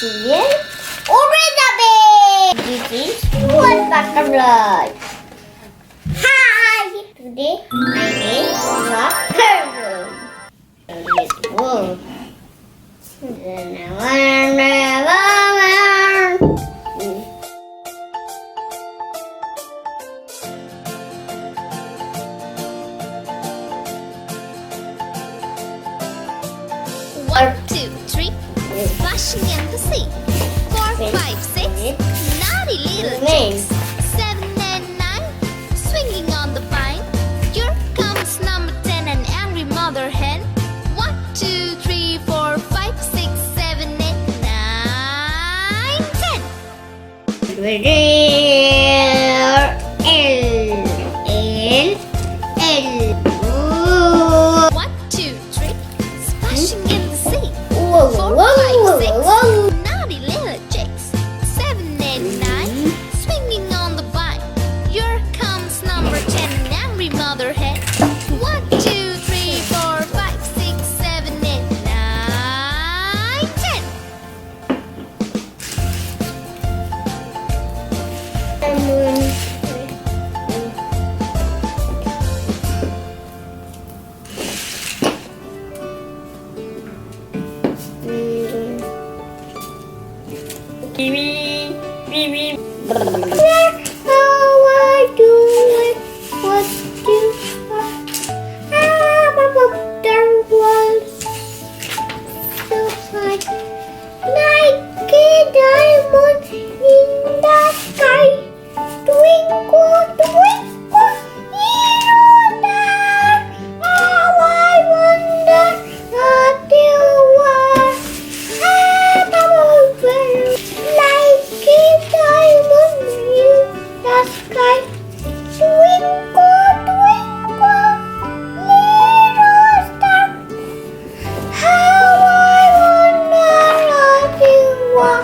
here. Open the bed. This is one butterfly. Hi. Today I made watermelon. Let's go. One, two, three, splashing in the sea. 4, 5, 6, naughty little chicks. 7 and 9, swinging on the vine. Here comes number 10, an angry mother hen. 1, 2, 3, 4, 5, 6, 7, 8, 9, 10. L. 1, 2, 3, splashing in the sea. Whoa, 4, whoa, 5, 6, whoa. naughty little chicks. 7 and 9, swinging on the vine. Here comes number 10, an angry mother hen. 1, 2, 3, 4, 5, 6, 7, 8, 9, 10. How I do it, what you are. There was so high, like a diamond in the sky. Twinkle, twinkle, little star. How I wonder what you are. Like a diamond in the sky. Twinkle, twinkle, little star. How I wonder what you are.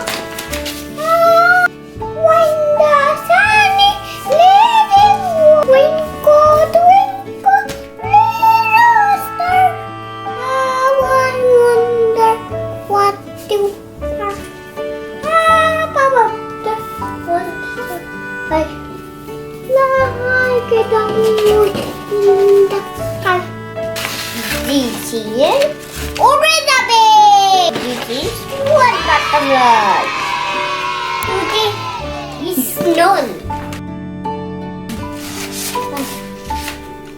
When the sun is leaving, twinkle, twinkle, little star. How I wonder what you are. Like a diamond in the sky. This here, open the bed. This is one butterfly. Today is none.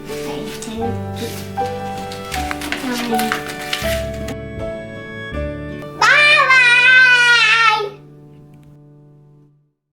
I take it.